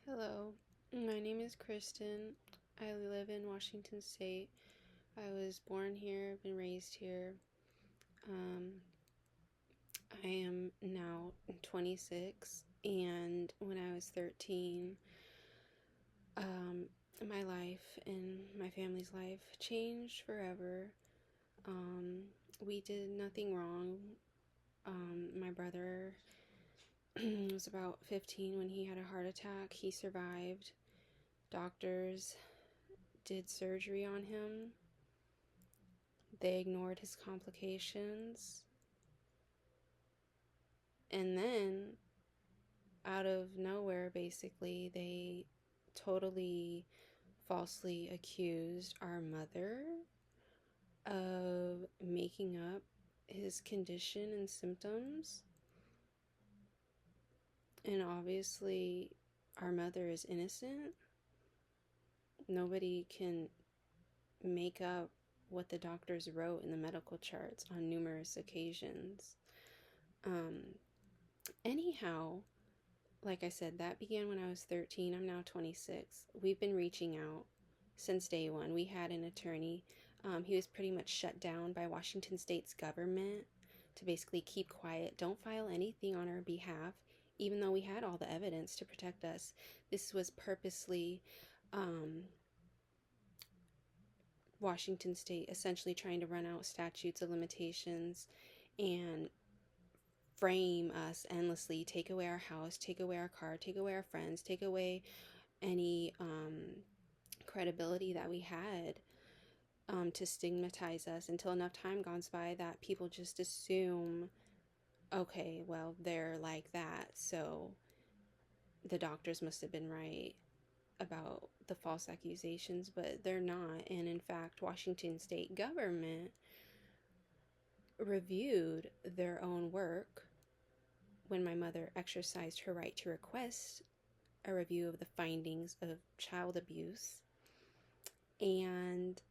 Hello, my name is Christin. I live in Washington State. I was born here, been raised here. Um, I am now 26, and when I was 13, um, my life and my family's life changed forever. Um, we did nothing wrong. My brother was about 15 when he had a heart attack. He survived. Doctors did surgery on him. They ignored his complications. And then, out of nowhere, basically, they totally falsely accused our mother of making up his condition and symptoms. And obviously, our mother is innocent. Nobody can make up what the doctors wrote in the medical charts on numerous occasions. Anyhow, like I said, that began when I was 13. I'm now 26. We've been reaching out since day one. We had an attorney. He was pretty much shut down by Washington State's government to basically keep quiet. Don't file anything on our behalf, even though we had all the evidence to protect us. This was purposely Washington State essentially trying to run out statutes of limitations and frame us endlessly, take away our house, take away our car, take away our friends, take away any credibility that we had, to stigmatize us until enough time goes by that people just assume, okay, well, they're like that, so the doctors must have been right about the false accusations, but they're not. And in fact, Washington State government reviewed their own work when my mother exercised her right to request a review of the findings of child abuse, and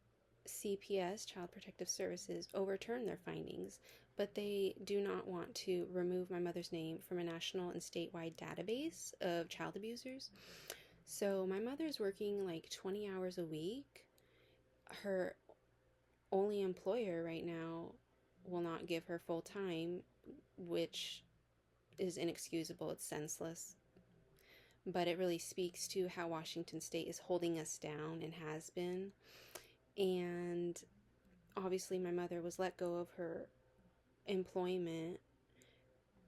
CPS, Child Protective Services, overturned their findings, but they do not want to remove my mother's name from a national and statewide database of child abusers. So my mother's working like 20 hours a week. Her only employer right now will not give her full time, which is inexcusable. It's senseless. But it really speaks to how Washington State is holding us down and has been. And obviously my mother was let go of her employment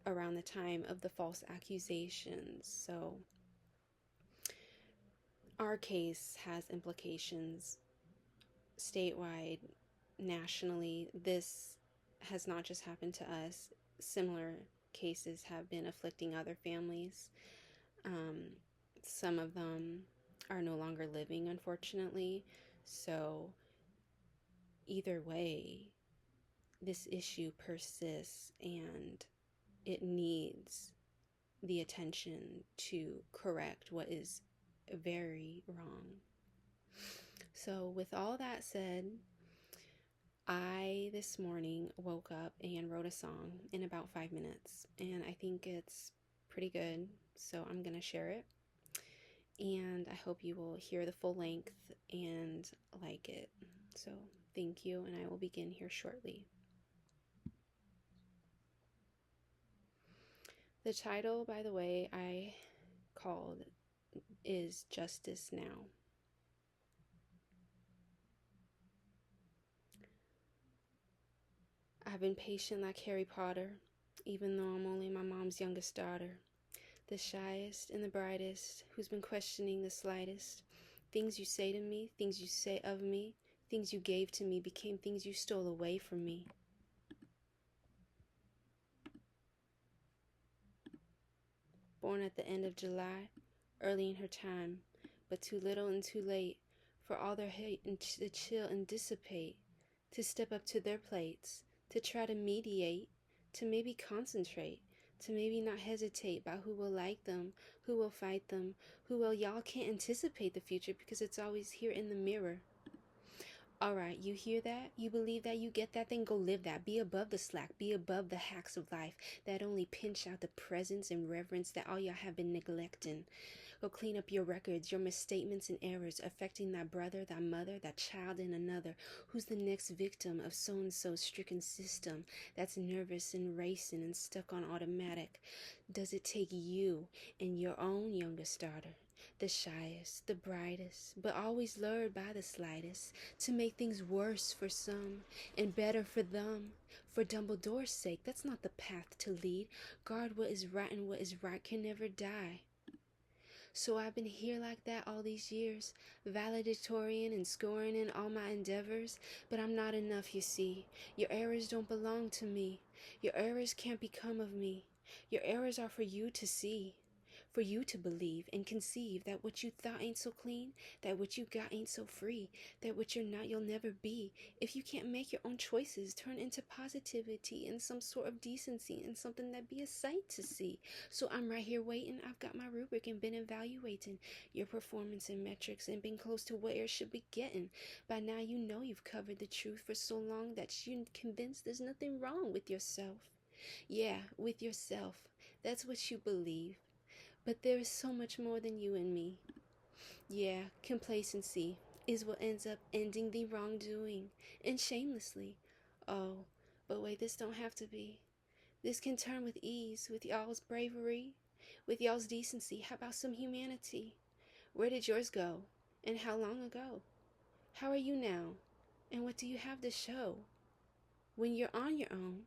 around the time of the false accusations. So our case has implications statewide, nationally. This has not just happened to us. Similar cases have been afflicting other families. Some of them are no longer living, unfortunately. So either way, this issue persists and it needs the attention to correct what is very wrong. So with all that said, I this morning woke up and wrote a song in about 5 minutes, and I think it's pretty good, so I'm gonna share it, and I hope you will hear the full length and like it. So thank you, and I will begin here shortly. The title, by the way, I called is Justice Now. I've been patient like Harry Potter, even though I'm only my mom's youngest daughter. The shyest and the brightest, who's been questioning the slightest. Things you say to me, things you say of me, things you gave to me became things you stole away from me. Born at the end of July, early in her time, but too little and too late for all their hate and to chill and dissipate, to step up to their plates, to try to mediate, to maybe concentrate, to maybe not hesitate about who will like them, who will fight them, who will. Y'all can't anticipate the future because it's always here in the mirror. Alright, you hear that? You believe that? You get that? Then go live that. Be above the slack. Be above the hacks of life that only pinch out the presence and reverence that all y'all have been neglecting. Go clean up your records, your misstatements and errors affecting that brother, that mother, that child, and another. Who's the next victim of so-and-so's stricken system that's nervous and racing and stuck on automatic? Does it take you and your own youngest daughter, the shyest, the brightest, but always lured by the slightest, to make things worse for some and better for them? For Dumbledore's sake, that's not the path to lead. Guard what is right, and what is right can never die. So I've been here like that all these years, valedictorian and scoring in all my endeavors, but I'm not enough, you see. Your errors don't belong to me. Your errors can't become of me. Your errors are for you to see, for you to believe and conceive that what you thought ain't so clean, that what you got ain't so free, that what you're not you'll never be. If you can't make your own choices turn into positivity and some sort of decency and something that be a sight to see. So I'm right here waiting. I've got my rubric and been evaluating your performance and metrics and been close to where it should be getting. By now you know you've covered the truth for so long that you're convinced there's nothing wrong with yourself. Yeah, with yourself. That's what you believe. But there is so much more than you and me. Yeah, complacency is what ends up ending the wrongdoing, and shamelessly. Oh, but wait, this don't have to be. This can turn with ease, with y'all's bravery, with y'all's decency. How about some humanity? Where did yours go? And how long ago? How are you now? And what do you have to show? When you're on your own,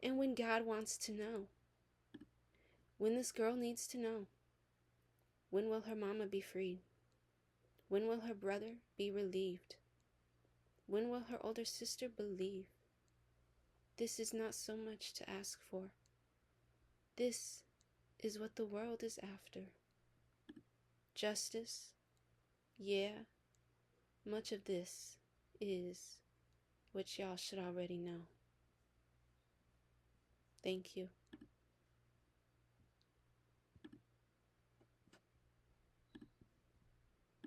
and when God wants to know. When this girl needs to know. When will her mama be freed? When will her brother be relieved? When will her older sister believe? This is not so much to ask for. This is what the world is after. Justice? Yeah, much of this is what y'all should already know. Thank you.